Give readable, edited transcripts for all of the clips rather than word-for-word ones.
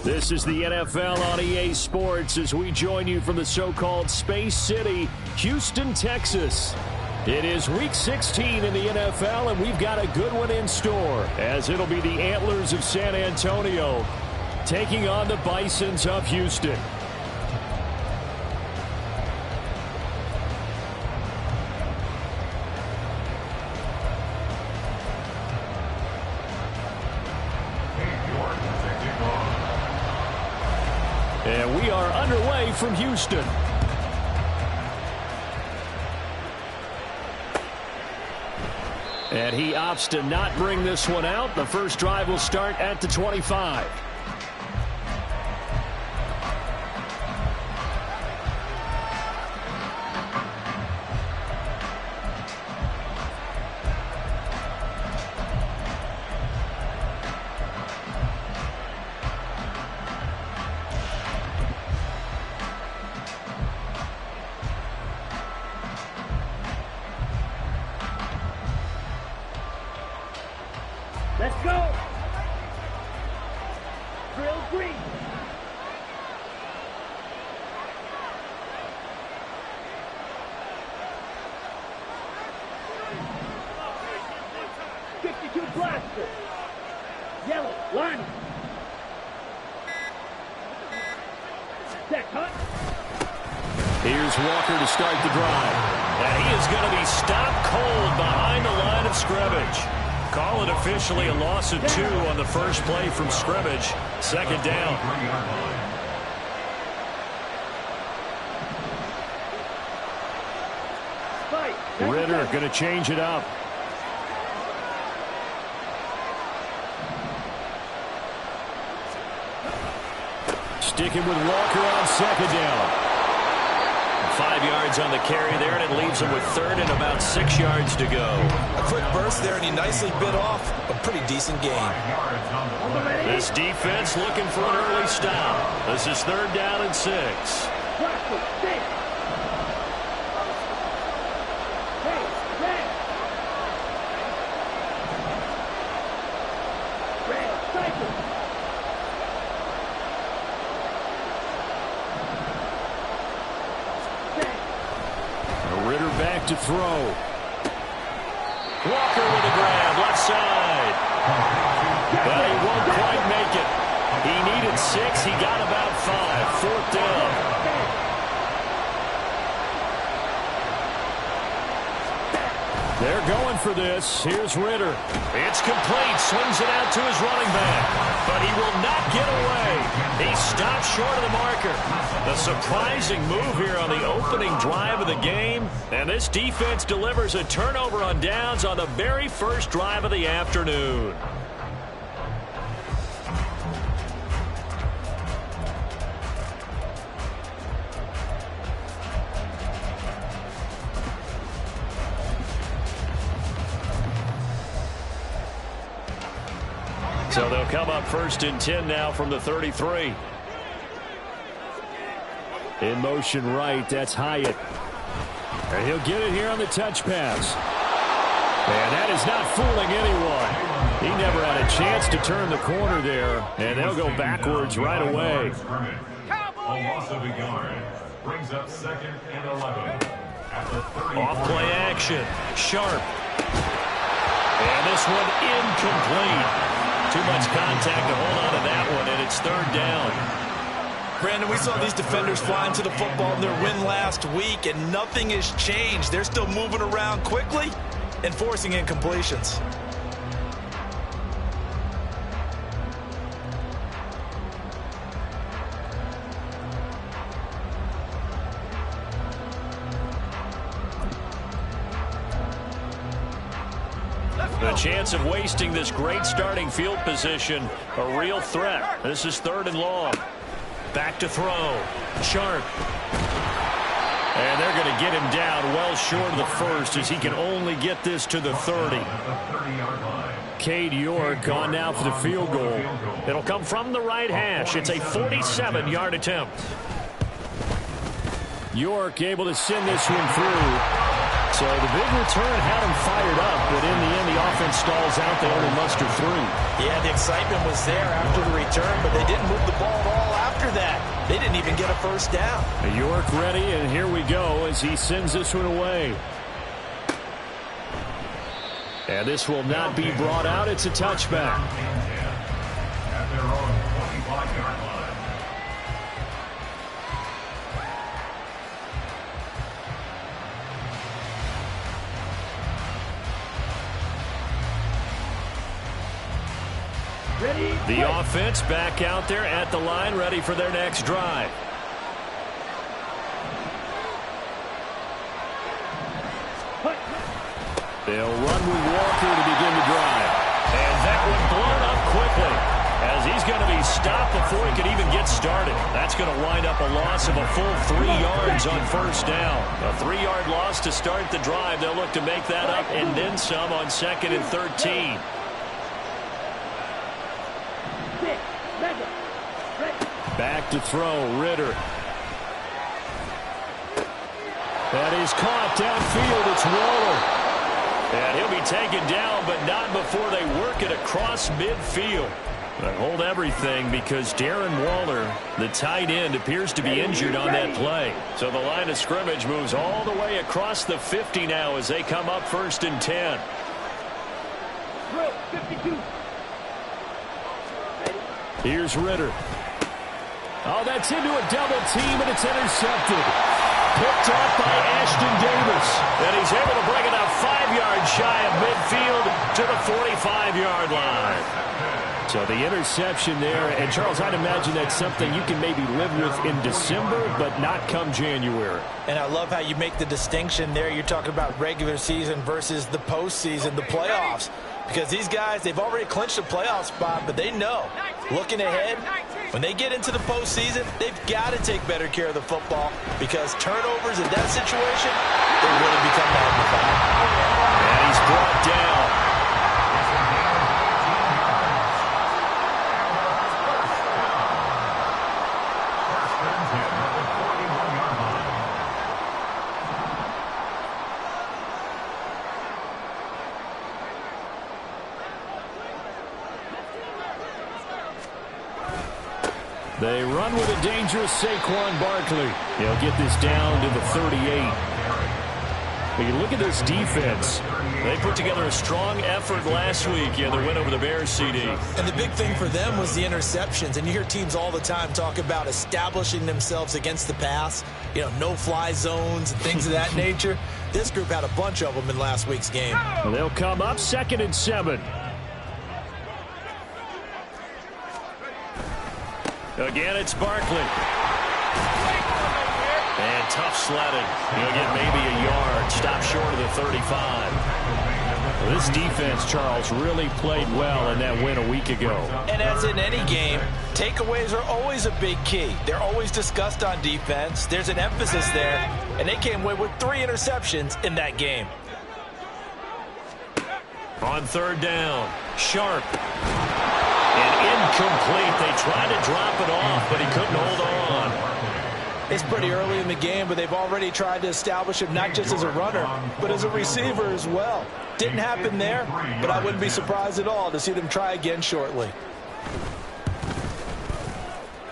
This is the NFL on EA Sports as we join you from the so-called Space City, Houston, Texas. It is Week 16 in the NFL, and we've got a good one in store, as it'll be the Antlers of San Antonio taking on the Bisons of Houston. And we are underway from Houston. And he opts to not bring this one out. The first drive will start at the 25. Let's go! Drill green. .52 blaster. Yellow, line. Set, cut. Here's Walker to start the drive. And he is going to be stopped cold behind the line of scrimmage. Call it officially a loss of 2 on the first play from scrimmage. Second down. Ritter going to change it up. Sticking with Walker on second down. 5 yards on the carry there, and it leaves him with third and about 6 yards to go. A quick burst there, and he nicely bit off a pretty decent gain. This defense looking for an early stop. This is third down and 6. Ritter back to throw. Walker with a grab, left side. But he won't quite make it. He needed 6. He got about 5. Fourth down. They're going for this. Here's Ritter. It's complete. Swings it out to his running back. But he will not get away. He stopped short of the marker. A surprising move here on the opening drive of the game. And this defense delivers a turnover on downs on the very first drive of the afternoon. So they'll come up first and 10 now from the 33. In motion right, that's Hyatt. And he'll get it here on the touch pass. And that is not fooling anyone. He never had a chance to turn the corner there. And they'll go backwards right away. A loss of a yard. Brings up second and 11. Off play action. Sharp. And this one incomplete. Too much contact to hold on to that one, and it's third down. Brandon, we saw these defenders flying to the football in their win last week, and nothing has changed. They're still moving around quickly and forcing incompletions. The chance of wasting this great starting field position, a real threat. This is third and long. Back to throw. Sharp. And they're going to get him down well short of the first as he can only get this to the 30. Cade York on now for the field goal. It'll come from the right hash. It's a 47-yard attempt. York able to send this one through. So the big return had them fired up, but in the end, the offense stalls out. They only muster 3. Yeah, the excitement was there after the return, but they didn't move the ball at all after that. They didn't even get a first down. York ready, and here we go as he sends this one away. And this will not be brought out. It's a touchback. At their own 25-yard line. Ready? The Play. offense back out there at the line, ready for their next drive. Punt. They'll run with Walker to begin the drive. And that one blown up quickly as he's going to be stopped before he can even get started. That's going to wind up a loss of a full 3 yards on first down. A 3-yard loss to start the drive. They'll look to make that up and then some on 2nd and 13. Back to throw, Ritter. That is caught downfield. It's Waller. And he'll be taken down, but not before they work it across midfield. But hold everything because Darren Waller, the tight end, appears to be injured on that play. So the line of scrimmage moves all the way across the 50 now as they come up 1st and 10. 52. Here's Ritter. Oh, that's into a double team, and it's intercepted. Picked off by Ashton Davis. And he's able to bring it up 5 yards shy of midfield to the 45-yard line. So the interception there. And, Charles, I'd imagine that's something you can maybe live with in December, but not come January. And I love how you make the distinction there. You're talking about regular season versus the postseason, the playoffs. Because these guys, they've already clinched a playoff spot, but they know, looking ahead, when they get into the postseason, they've got to take better care of the football because turnovers in that situation, they really become magnified. And he's brought down. They run with a dangerous Saquon Barkley. He'll get this down to the 38. But you look at this defense. They put together a strong effort last week in their win over the Bears, CD. And the big thing for them was the interceptions. And you hear teams all the time talk about establishing themselves against the pass. You know, no-fly zones and things of that nature. This group had a bunch of them in last week's game. Well, they'll come up 2nd and 7. Again, it's Barkley. And tough sledding. He'll get maybe a yard. Stop short of the 35. Well, this defense, Charles, really played well in that win a week ago. And as in any game, takeaways are always a big key. They're always discussed on defense. There's an emphasis there. And they came away with 3 interceptions in that game. On 3rd down, Sharp. And incomplete. They tried to drop it off, but he couldn't hold on. It's pretty early in the game, but they've already tried to establish him not just as a runner, but as a receiver as well. Didn't happen there, but I wouldn't be surprised at all to see them try again shortly.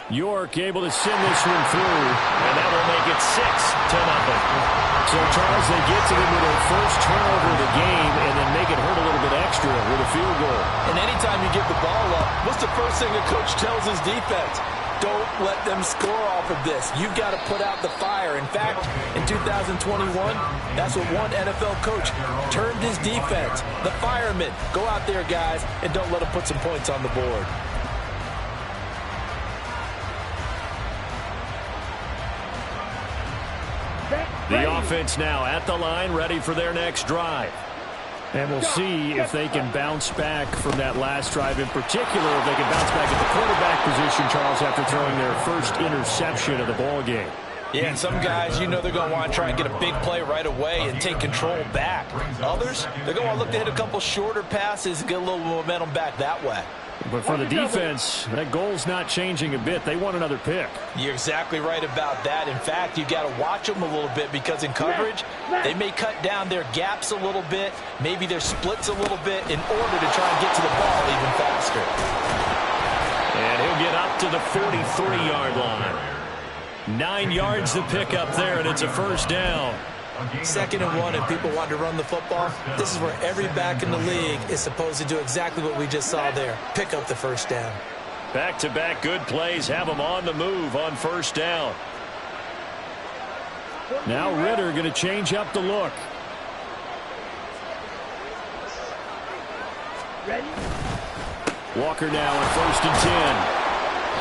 York able to send this one through, and that will make it 6-0. So, Charles, they get to them with their first turnover of the game and then make it hurt a little bit extra with a field goal. And anytime you give the ball up, what's the first thing a coach tells his defense? Don't let them score off of this. You've got to put out the fire. In fact, in 2021, that's what one NFL coach termed his defense. The firemen. Go out there, guys, and don't let them put some points on the board. The offense now at the line, ready for their next drive. And we'll see if they can bounce back from that last drive in particular, if they can bounce back at the quarterback position, Charles, after throwing their first interception of the ball game. Yeah, and some guys, you know they're going to want to try and get a big play right away and take control back. Others, they're going to want to look to hit a couple shorter passes and get a little momentum back that way. But for the defense, that goal's not changing a bit. They want another pick. You're exactly right about that. In fact, you've got to watch them a little bit because in coverage, they may cut down their gaps a little bit, maybe their splits a little bit in order to try and get to the ball even faster. And he'll get up to the 43-yard line. 9 yards to pick up there, and it's a first down. 2nd and 1, and people want to run the football. This is where every back in the league is supposed to do exactly what we just saw there. Pick up the first down. Back-to-back good plays have them on the move on first down. Now Ritter going to change up the look. Ready? Walker now on 1st and 10.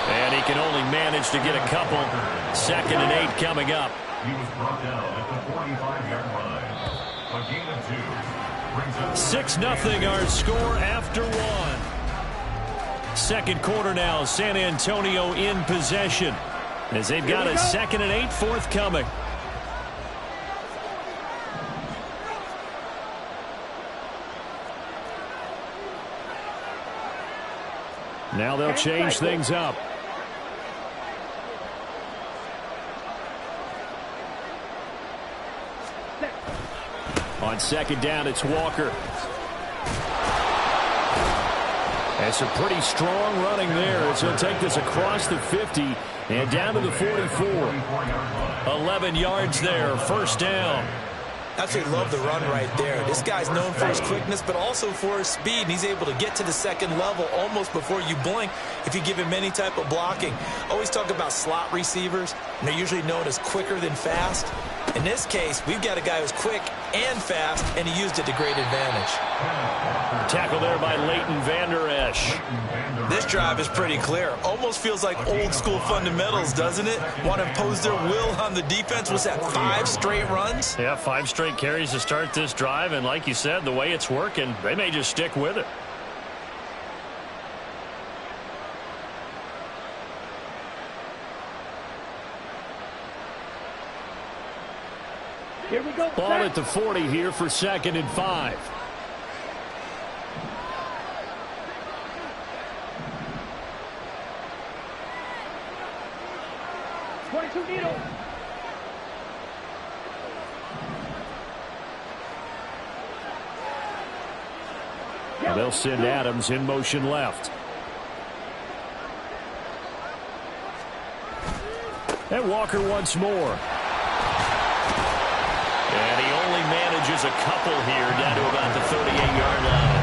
And he can only manage to get a couple. 2nd and 8 coming up. He was brought down at the 45-yard line. A gain of 2 brings up 6-0 our score after 1. 2nd quarter now, San Antonio in possession as they've got a 2nd and 8 forthcoming. Now they'll change things up. On 2nd down, it's Walker. And some pretty strong running there as he'll take this across the 50 and down to the 44. 11 yards there, first down. Absolutely love the run right there. This guy's known for his quickness, but also for his speed. And he's able to get to the 2nd level almost before you blink if you give him any type of blocking. Always talk about slot receivers, and they're usually known as quicker than fast. In this case, we've got a guy who's quick and fast, and he used it to great advantage. Tackle there by Leighton Vander Esch. This drive is pretty clear. Almost feels like old school fundamentals, doesn't it? Want to impose their will on the defense. Was that 5 straight runs? Yeah, 5 straight carries to start this drive, and like you said, the way it's working, they may just stick with it. Here we go. Ball at the 40 here for 2nd and 5. They'll send Adams in motion left. And Walker once more. And he only manages a couple here down to about the 38-yard line.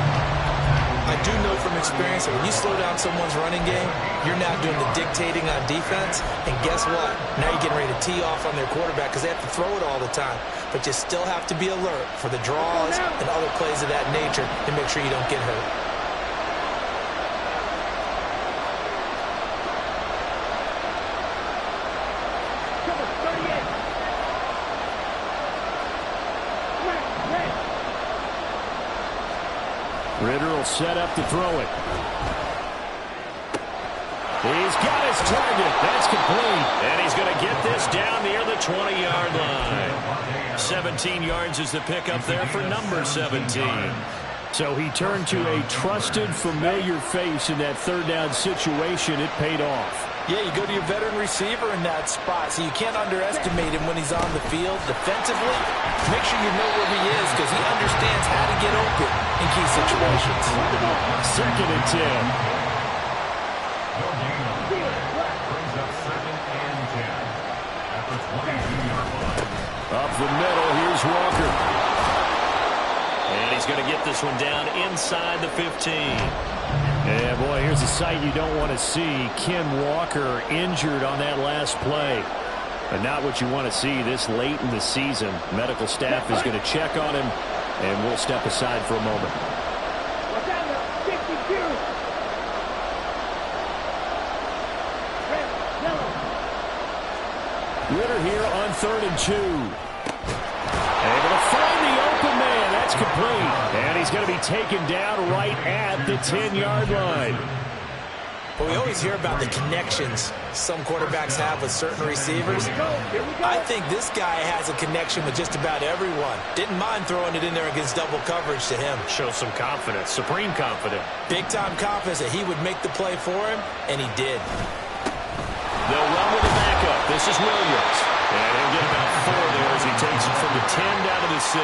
I do know from experience that when you slow down someone's running game, you're now doing the dictating on defense. And guess what? Now you're getting ready to tee off on their quarterback because they have to throw it all the time. But you still have to be alert for the draws and other plays of that nature to make sure you don't get hurt. Ritter will set up to throw it. He's got his target. That's complete. And he's going to get this down near the 20-yard line. 17 yards is the pickup there for number 17. So he turned to a trusted, familiar face in that 3rd down situation. It paid off. Yeah, you go to your veteran receiver in that spot, so you can't underestimate him when he's on the field. Defensively, make sure you know where he is because he understands how to get open in key situations. 2nd and 10. Up the middle, here's Walker. And he's going to get this one down inside the 15. Yeah, boy, here's a sight you don't want to see. Ken Walker injured on that last play. But not what you want to see this late in the season. Medical staff is going to check on him, and we'll step aside for a moment. Ritter here on 3rd and 2. Able to find the open man. That's complete. And he's going to be taken down right at the 10-yard line. But we always hear about the connections some quarterbacks have with certain receivers. I think this guy has a connection with just about everyone. Didn't mind throwing it in there against double coverage to him. Shows some confidence, supreme confidence. Big-time confidence that he would make the play for him, and he did. They'll run with the backup. This is Williams. And he'll get about 4 there as he takes it from the 10 down to the 6.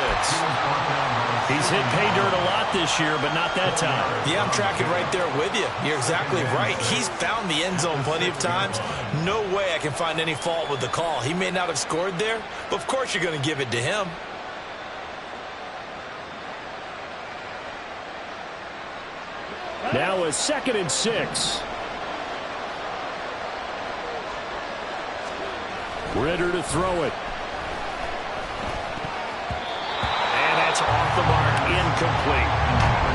He's hit pay dirt a lot this year, but not that time. Yeah, I'm tracking right there with you. You're exactly right. He's found the end zone plenty of times. No way I can find any fault with the call. He may not have scored there, but of course you're going to give it to him. Now a 2nd and 6. Ritter to throw it. And that's off the mark, incomplete.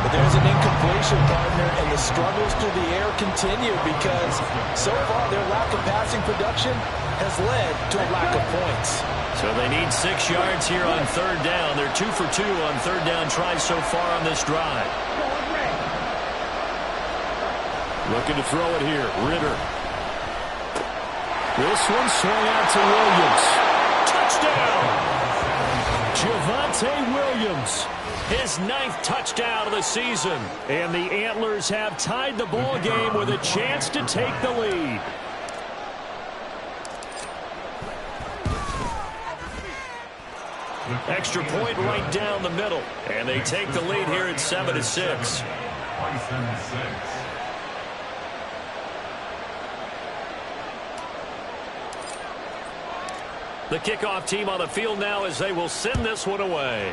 But there's an incompletion, partner, and the struggles through the air continue because so far their lack of passing production has led to a lack of points. So they need 6 yards here on 3rd down. They're 2 for 2 on 3rd down tries so far on this drive. Looking to throw it here. Ritter. This one swung out to Williams. Touchdown! Javonte Williams. His 9th touchdown of the season. And the Antlers have tied the ball game with a chance to take the lead. Extra point right down the middle. And they take the lead here at 7-6. The kickoff team on the field now as they will send this one away.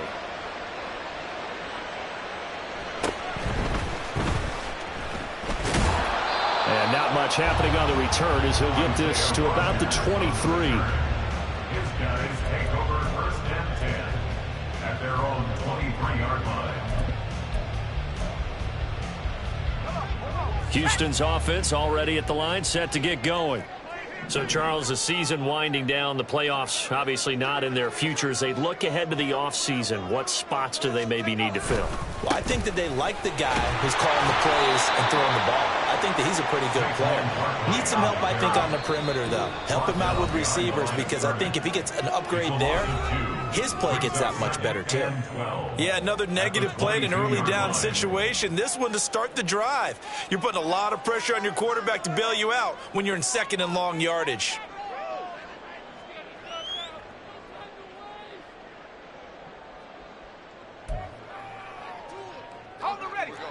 And not much happening on the return as he'll get this to about the 23. His guys take over 1st and 10 at their own 23-yard line. Houston's offense already at the line, set to get going. So, Charles, the season winding down, the playoffs obviously not in their future. As they look ahead to the offseason, what spots do they maybe need to fill? Well, I think that they like the guy who's calling the plays and throwing the ball. I think that he's a pretty good player. Needs some help, I think, on the perimeter, though. Help him out with receivers because I think if he gets an upgrade there, his play gets that much better, too. Yeah, another negative play in an early down situation. This one to start the drive. You're putting a lot of pressure on your quarterback to bail you out when you're in 2nd and long yardage.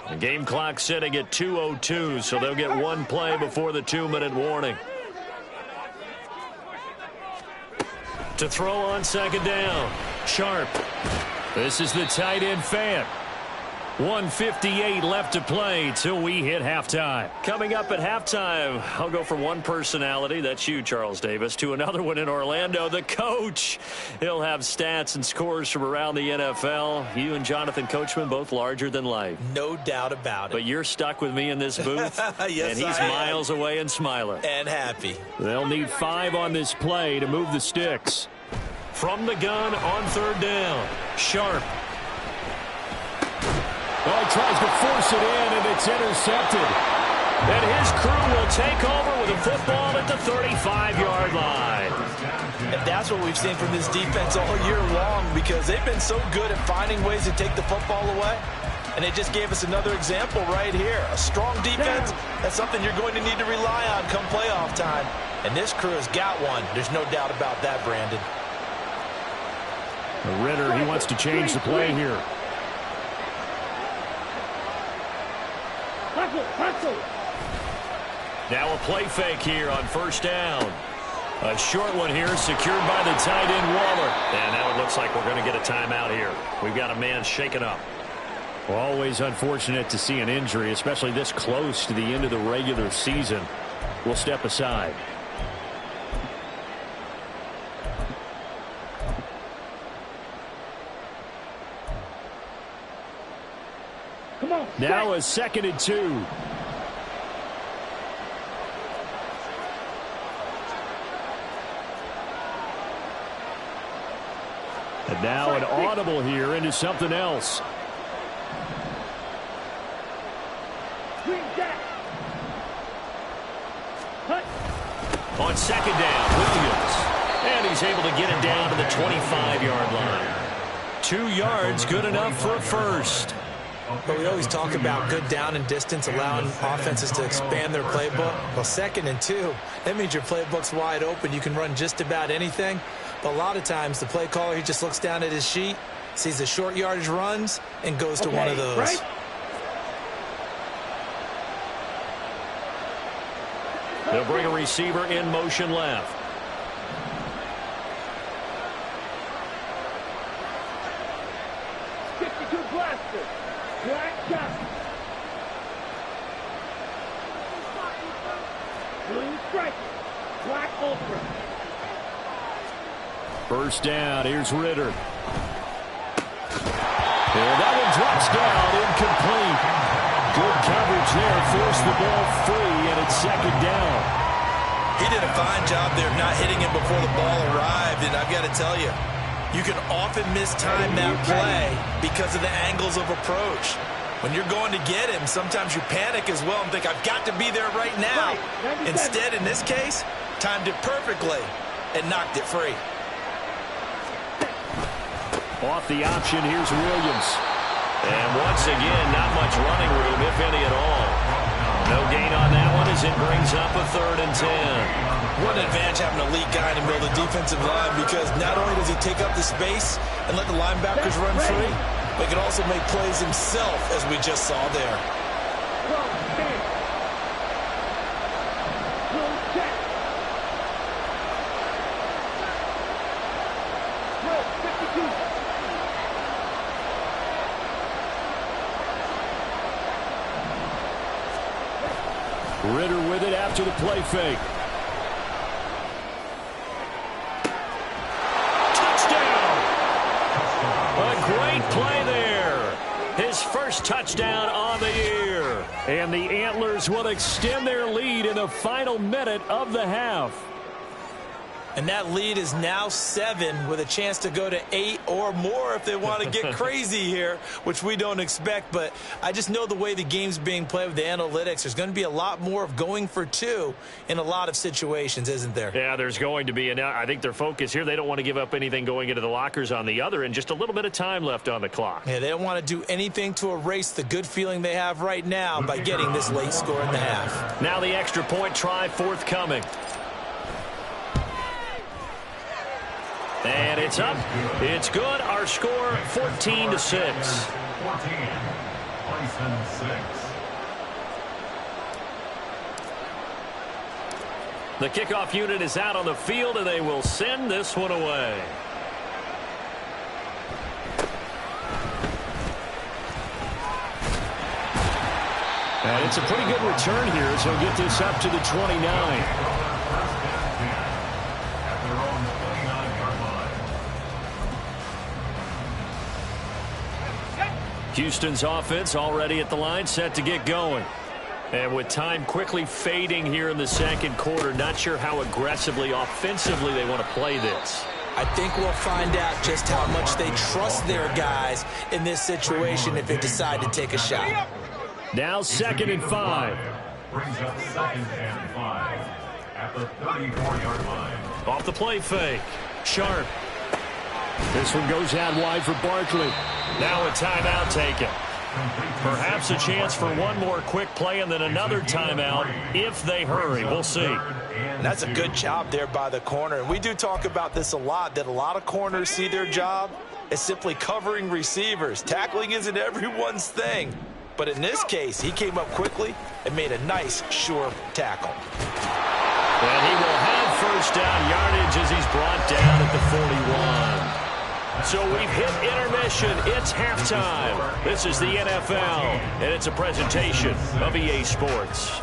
The game clock sitting at 2:02, so they'll get 1 play before the 2-minute warning. To throw on 2nd down, Sharp. This is the tight end Fant. 1:58 left to play till we hit halftime. Coming up at halftime, I'll go from one personality, that's you, Charles Davis, to another one in Orlando, the coach. He'll have stats and scores from around the NFL. You and Jonathan Coachman both larger than life. No doubt about it. But you're stuck with me in this booth, yes, and he's miles away and smiling. And happy. They'll need 5 on this play to move the sticks. From the gun on 3rd down, Sharp. Oh, he tries to force it in, and it's intercepted. And his crew will take over with a football at the 35-yard line. And that's what we've seen from this defense all year long because they've been so good at finding ways to take the football away. And they just gave us another example right here. A strong defense, that's something you're going to need to rely on come playoff time. And this crew has got one. There's no doubt about that, Brandon. Ritter, he wants to change the play here. Now a play fake here on 1st down. A short one here secured by the tight end Waller. And now it looks like we're going to get a timeout here. We've got a man shaken up. Always unfortunate to see an injury, especially this close to the end of the regular season. We'll step aside. Now a 2nd and 2. And now an audible here into something else. On second down, Williams. And he's able to get it down to the 25-yard line. 2 yards, good enough for a first. But we always talk about good down and distance, allowing offenses to expand their playbook. Well, 2nd and 2, that means your playbook's wide open. You can run just about anything. But a lot of times, the play caller, he just looks down at his sheet, sees the short yardage runs, and goes to one of those. Right? They'll bring a receiver in motion left. First down, here's Ritter. And that one drops down, incomplete. Good coverage there, forced the ball free, and it's second down. He did a fine job there of not hitting him before the ball arrived, and I've got to tell you, you can often mistime that play because of the angles of approach. When you're going to get him, sometimes you panic as well and think, I've got to be there right now. Instead, in this case, timed it perfectly and knocked it free. Off the option, here's Williams. And once again, not much running room, if any at all. No gain on that one as it brings up a 3rd and 10. What an advantage having an elite guy in the middle of the defensive line, because not only does he take up the space and let the linebackers run free, but he can also make plays himself, as we just saw there. Ritter with it after the play fake. Touchdown! A great play there. His first touchdown on the year. And the Antlers will extend their lead in the final minute of the half. And that lead is now 7 with a chance to go to 8 or more if they want to get crazy here, which we don't expect. But I just know the way the game's being played with the analytics, there's going to be a lot more of going for 2 in a lot of situations, isn't there? Yeah, there's going to be. And I think their focus here, they don't want to give up anything going into the lockers on the other, and just a little bit of time left on the clock. Yeah, they don't want to do anything to erase the good feeling they have right now by getting this late score in the half. Now the extra point try forthcoming. And it's up. It's good. Our score, 14-6. 14. Bisons 6. The kickoff unit is out on the field, and they will send this one away. And it's a pretty good return here, so get this up to the 29. Houston's offense already at the line, set to get going. And with time quickly fading here in the second quarter, not sure how aggressively, offensively they want to play this. I think we'll find out just how much they trust their guys in this situation if they decide to take a shot. Now 2nd and 5. Brings up 2nd and 5 at the 34-yard line. Off the play fake. Sharp. This one goes out wide for Barkley. Now a timeout taken. Perhaps a chance for one more quick play and then another timeout if they hurry. We'll see. And that's a good job there by the corner. And we do talk about this a lot, that a lot of corners see their job as simply covering receivers. Tackling isn't everyone's thing. But in this case, he came up quickly and made a nice, sure tackle. And he will have first down yardage as he's brought down at the 41. So we've hit intermission. It's halftime. This is the NFL, and it's a presentation of EA Sports.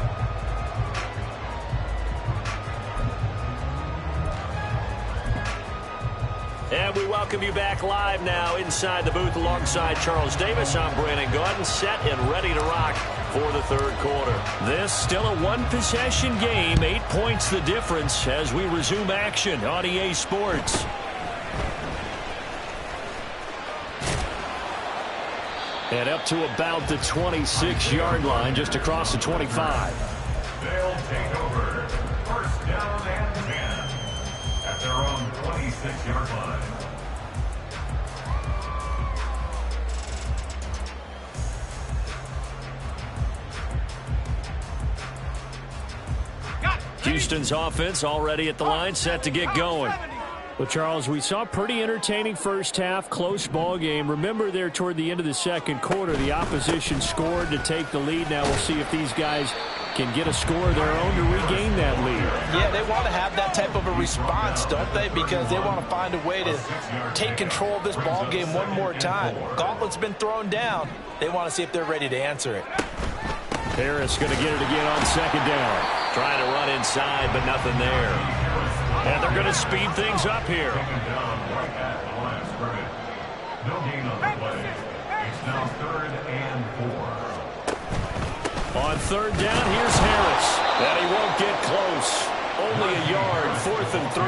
And we welcome you back live now inside the booth alongside Charles Davis. I'm Brandon Gordon, set and ready to rock for the third quarter. This still a one-possession game, 8 points the difference as we resume action on EA Sports. And up to about the 26-yard line, just across the 25. They'll take over. First down and 6-yard line. Houston's offense already at the line, set to get going. Well, Charles, we saw a pretty entertaining first half, close ball game. Remember there toward the end of the second quarter, the opposition scored to take the lead. Now we'll see if these guys can get a score of their own to regain that lead. Yeah, they want to have that type of a response, don't they? Because they want to find a way to take control of this ball game one more time. Gauntlet's been thrown down. They want to see if they're ready to answer it. Harris going to get it again on second down. Trying to run inside, but nothing there. And they're going to speed things up here. No gain on the play. It's now 3rd and 4. On third down, here's Harris. And he won't get close. Only a yard, 4th and 3.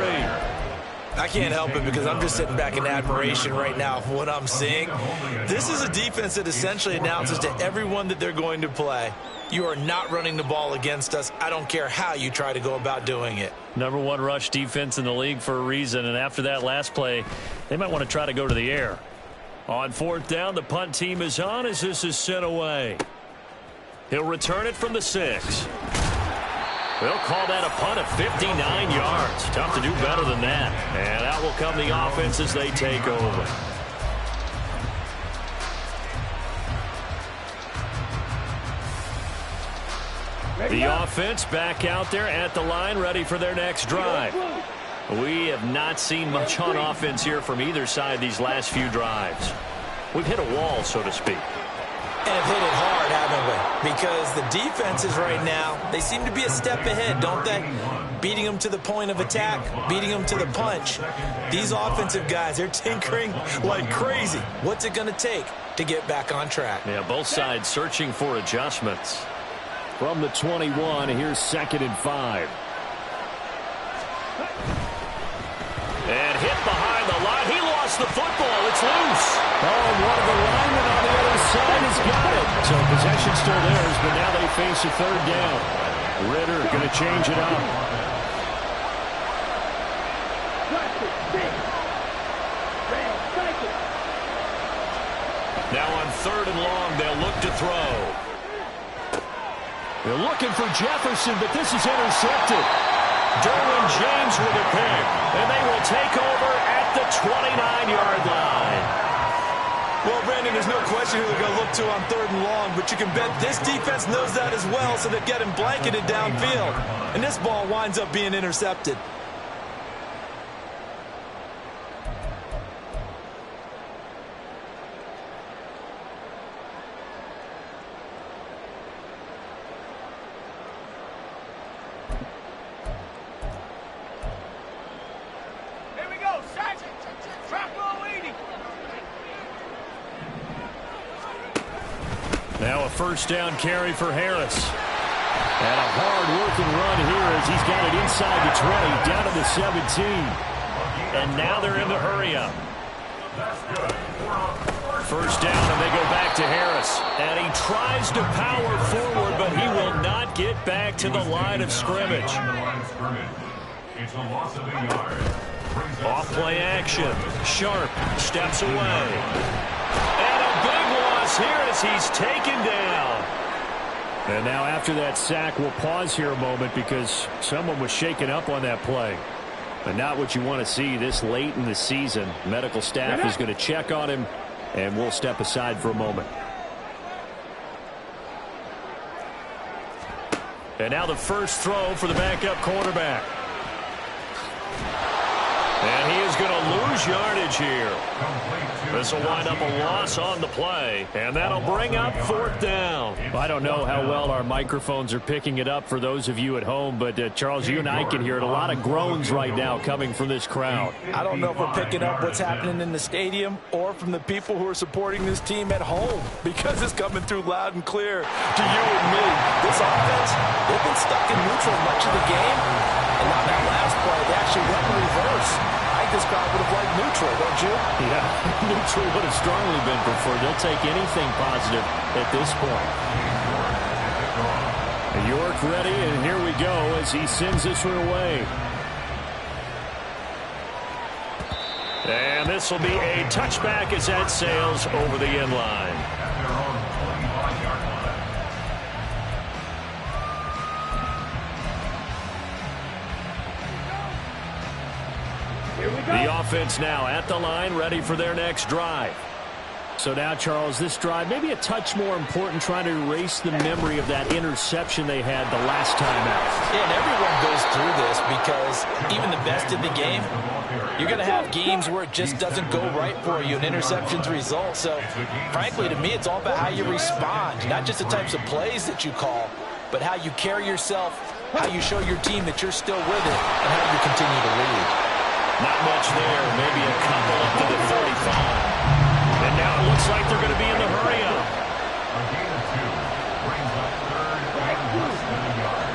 I can't help it because I'm just sitting back in admiration right now of what I'm seeing. This is a defense that essentially announces to everyone that they're going to play, you are not running the ball against us. I don't care how you try to go about doing it. #1 rush defense in the league for a reason, and after that last play, they might want to try to go to the air. On 4th down, the punt team is on as this is sent away. He'll return it from the 6. They'll call that a punt of 59 yards. Tough to do better than that. And out will come the offense as they take over. The offense back out there at the line, ready for their next drive. We have not seen much on offense here from either side these last few drives. We've hit a wall, so to speak. And have hit it hard, haven't we? Because the defenses right now, they seem to be a step ahead, don't they? Beating them to the point of attack, beating them to the punch. These offensive guys, they're tinkering like crazy. What's it going to take to get back on track? Yeah, both sides searching for adjustments. From the 21, here's 2nd and 5. And hit behind the line. He lost the football. It's loose. Oh, one of the linemen on the other side has got it. So possession still theirs, but now they face a 3rd down. Ritter going to change it up. Now on 3rd and long, they'll look to throw. They're looking for Jefferson, but this is intercepted. Derwin James with a pick, and they will take over at the 29-yard line. Well, Brandon, there's no question who they're going to look to on 3rd and long, but you can bet this defense knows that as well, so they're getting blanketed downfield. And this ball winds up being intercepted. Now a 1st down carry for Harris. And a hard-working run here as he's got it inside the 20, down to the 17. And now they're in the hurry-up. 1st down, and they go back to Harris. And he tries to power forward, but he will not get back to the line of scrimmage. It's a loss of a yard. Off-play action. Sharp steps away. And a big loss here as he's taken down. And now after that sack, we'll pause here a moment because someone was shaken up on that play. But not what you want to see this late in the season. Medical staff is going to check on him, and we'll step aside for a moment. And now the first throw for the backup quarterback. And he is going to lose yardage here. This will wind up a loss on the play, and that'll bring up 4th down. I don't know how well our microphones are picking it up for those of you at home, but Charles, you and I can hear it. A lot of groans right now coming from this crowd. I don't know if we're picking up what's happening in the stadium or from the people who are supporting this team at home, because it's coming through loud and clear to you and me. This offense, they've been stuck in neutral much of the game, and on that last play, they actually went in reverse. I think this crowd would have liked neutral, don't you? Yeah, neutral would have strongly been preferred. They'll take anything positive at this point. York ready, and here we go as he sends this one away. And this will be a touchback as that sails over the end line. At their own 25-yard line. The offense now at the line, ready for their next drive. So now, Charles, this drive maybe a touch more important, trying to erase the memory of that interception they had the last time out. Yeah, and everyone goes through this because even the best in the game, you're going to have games where it just doesn't go right for you and interceptions result. So, frankly, to me, it's all about how you respond, not just the types of plays that you call, but how you carry yourself, how you show your team that you're still with it, and how you continue to lead. Not much there, maybe a couple up to the 35. And now it looks like they're going to be in the hurry-up. A gain of 2 brings up third and less than a yard.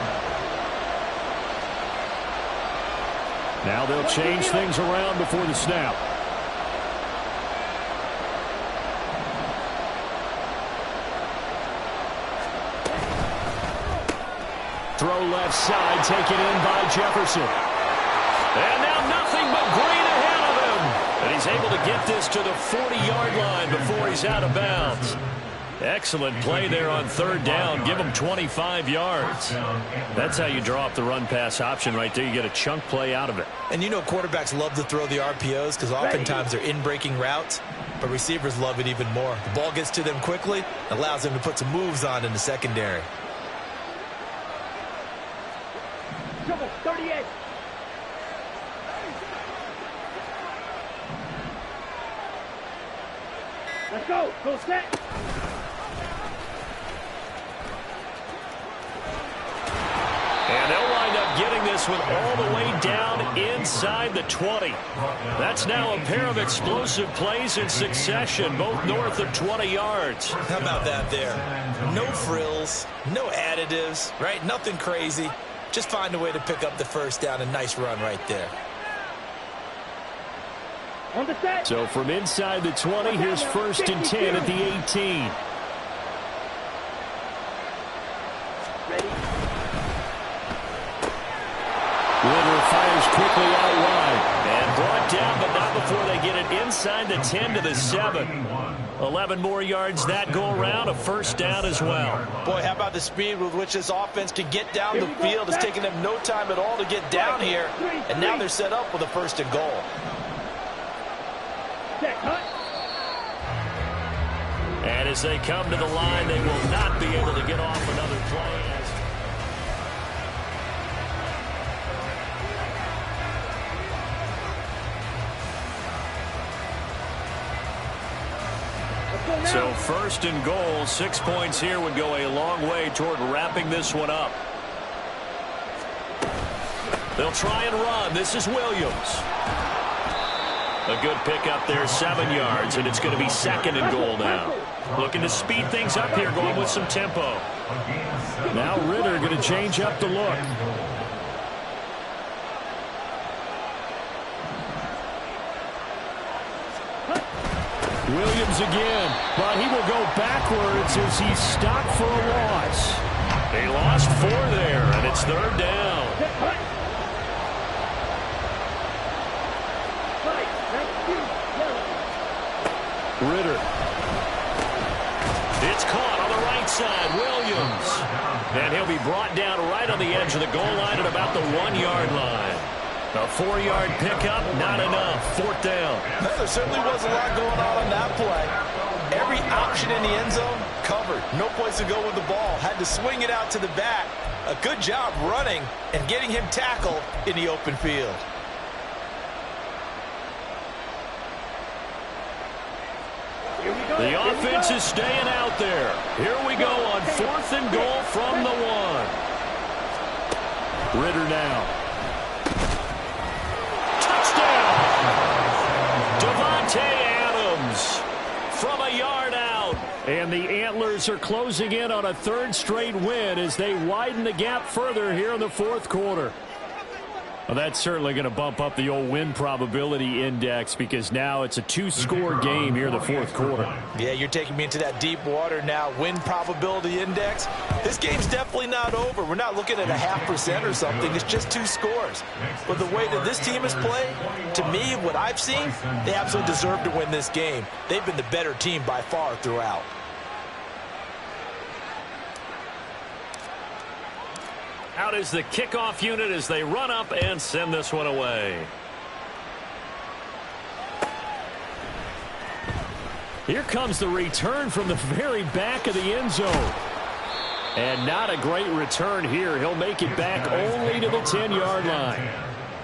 Now they'll change things around before the snap. Throw left side, taken in by Jefferson. And now nothing but green ahead of him. And he's able to get this to the 40-yard line before he's out of bounds. Excellent play there on third down. Give him 25 yards. That's how you draw up the run-pass option right there. You get a chunk play out of it. And you know quarterbacks love to throw the RPOs because oftentimes they're in-breaking routes, but receivers love it even more. The ball gets to them quickly, allows them to put some moves on in the secondary. 38. Let's go. Go set. And they'll wind up getting this one all the way down inside the 20. That's now a pair of explosive plays in succession, both north of 20 yards. How about that there? No frills, no additives, right? Nothing crazy. Just find a way to pick up the first down. A nice run right there. On the set. So from inside the 20, here's 1st and 10 at the 18. Ritter fires quickly out wide. And brought down, but not before they get it inside the 10 to the 7. 11 more yards that go around, a first down as well. Boy, how about the speed with which this offense can get down the field? It's taken them no time at all to get down here. And now they're set up with a 1st and goal. And as they come to the line, they will not be able to get off another play. So 1st and goal, 6 points here would go a long way toward wrapping this one up. They'll try and run. This is Williams. A good pickup there, 7 yards, and it's going to be 2nd and goal now. Looking to speed things up here, going with some tempo. Now Ritter going to change up the look. Williams again, but he will go backwards as he's stopped for a loss. They lost 4 there, and it's 3rd down. Ritter. It's caught on the right side, Williams. And he'll be brought down right on the edge of the goal line at about the 1-yard line. A 4-yard pickup, not enough. 4th down. There certainly was a lot going on that play. Every option in the end zone covered. No place to go with the ball. Had to swing it out to the back. A good job running and getting him tackled in the open field. The offense is staying out there. Here we go on 4th and goal from the 1. Ritter now. Davante Adams from a yard out. And the Antlers are closing in on a 3rd straight win as they widen the gap further here in the 4th quarter. Well, that's certainly going to bump up the old win probability index because now it's a two-score game here in the fourth quarter. Yeah, you're taking me into that deep water now. Win probability index. This game's definitely not over. We're not looking at a 0.5% or something. It's just 2 scores. But the way that this team has played, to me, what I've seen, they absolutely deserve to win this game. They've been the better team by far throughout. Out is the kickoff unit as they run up and send this one away. Here comes the return from the very back of the end zone. And not a great return here. He'll make it back only to the 10-yard line.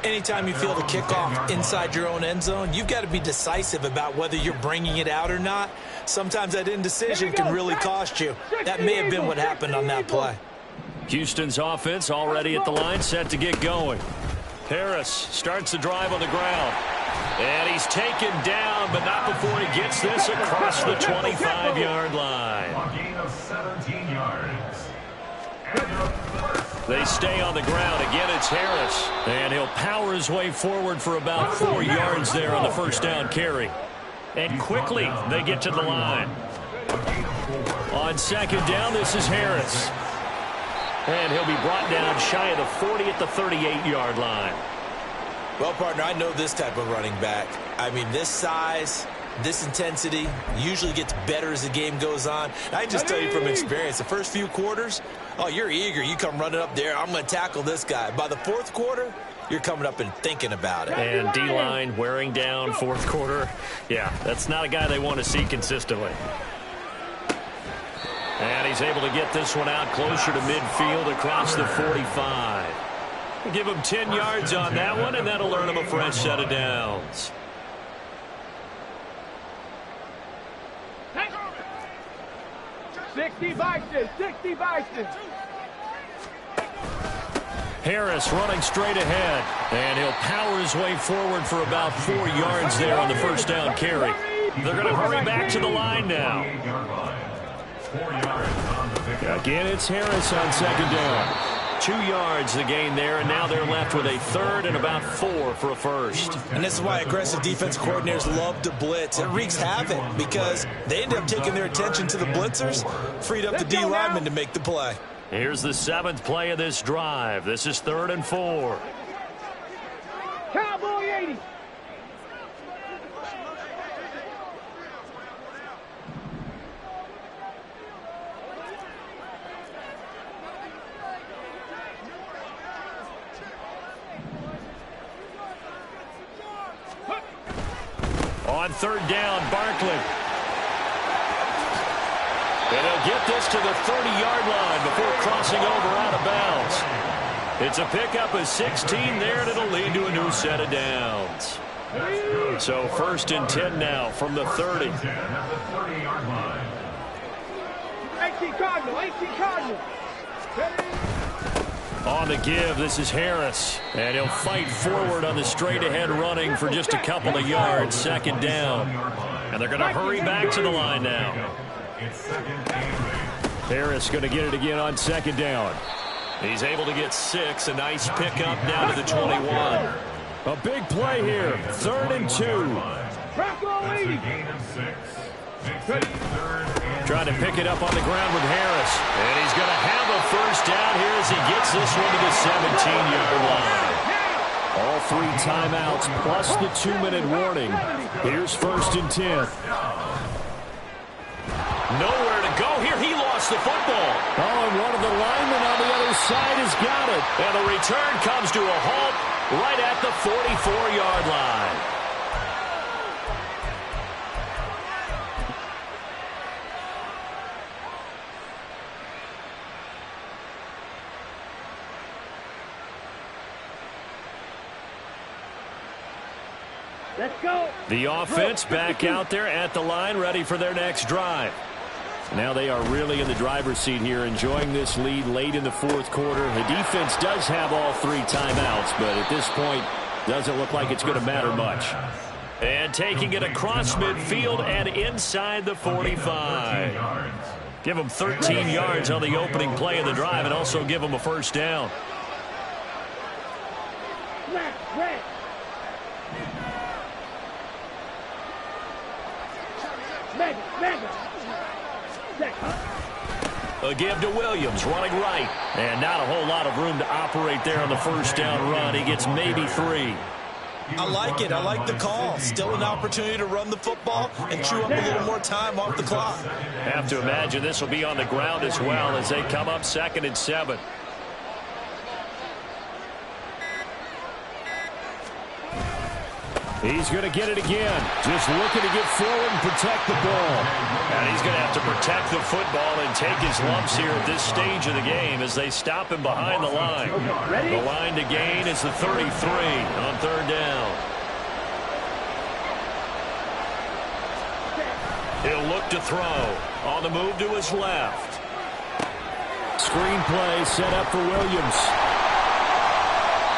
Anytime you feel the kickoff inside your own end zone, you've got to be decisive about whether you're bringing it out or not. Sometimes that indecision can really cost you. That may have been what happened on that play. Houston's offense already at the line, set to get going. Harris starts the drive on the ground. And he's taken down, but not before he gets this across the 25-yard line. A gain of 17 yards. They stay on the ground. Again, it's Harris. And he'll power his way forward for about 4 yards there on the first down carry. And quickly, they get to the line. On second down, this is Harris. And he'll be brought down shy of the 40 at the 38-yard line. Well, partner, I know this type of running back. I mean, this size, this intensity usually gets better as the game goes on. I can just tell you from experience, the first few quarters, oh, you're eager. You come running up there, I'm going to tackle this guy. By the fourth quarter, you're coming up and thinking about it. And D-line wearing down fourth quarter. Yeah, that's not a guy they want to see consistently. And he's able to get this one out closer to midfield across the 45. Give him 10 yards on that one, and that'll earn him a fresh set of downs. Sixty Bisons. Harris running straight ahead, and he'll power his way forward for about 4 yards there on the first down carry. They're going to hurry back to the line now. 4 yards on the pickup. Again, it's Harris on second down. 2 yards the gain there, and now they're left with a third and about 4 for a first. And this is why aggressive defense coordinators love to blitz. It wreaks havoc because they end up taking their attention to the blitzers, freed up the D lineman to make the play. Here's the 7th play of this drive. This is 3rd and 4. Cowboy 80. On 3rd down, Barkley. And he'll get this to the 30-yard line before crossing over out of bounds. It's a pickup of 16 there, and it'll lead to a new set of downs. So 1st and 10 now from the 30. 18 Cardinal. On the give, this is Harris. And he'll fight forward on the straight-ahead running for just a couple of yards. 2nd down. And they're going to hurry back to the line now. Harris going to get it again on 2nd down. He's able to get 6. A nice pickup down to the 21. A big play here. 3rd and 2. Bronco 80. Trying to pick it up on the ground with Harris. And he's going to have a first down here as he gets this one to the 17-yard line. All 3 timeouts plus the 2-minute warning. Here's 1st and 10. Nowhere to go here. He lost the football. Oh, and one of the linemen on the other side has got it. And the return comes to a halt right at the 44-yard line. Let's go. The offense back out there at the line, ready for their next drive. Now they are really in the driver's seat here, enjoying this lead late in the fourth quarter. The defense does have all 3 timeouts, but at this point, doesn't look like it's going to matter much. And taking it across midfield and inside the 45. Give them 13 yards on the opening play of the drive and also give them a first down. Mega. Second. A give to Williams, running right. And not a whole lot of room to operate there on the first down run. He gets maybe 3. I like it. I like the call. Still an opportunity to run the football and chew up a little more time off the clock. Have to imagine this will be on the ground as well as they come up 2nd and 7. He's going to get it again. Just looking to get forward and protect the ball. And he's going to have to protect the football and take his lumps here at this stage of the game as they stop him behind the line. The line to gain is the 33 on 3rd down. He'll look to throw. On the move to his left. Screen play set up for Williams.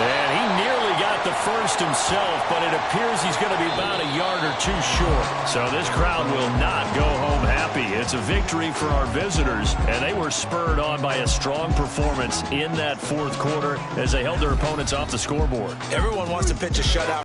And he nearly got the first himself, but it appears he's going to be about a yard or 2 short. So this crowd will not go home happy. It's a victory for our visitors, and they were spurred on by a strong performance in that 4th quarter as they held their opponents off the scoreboard. Everyone wants to pitch a shutout.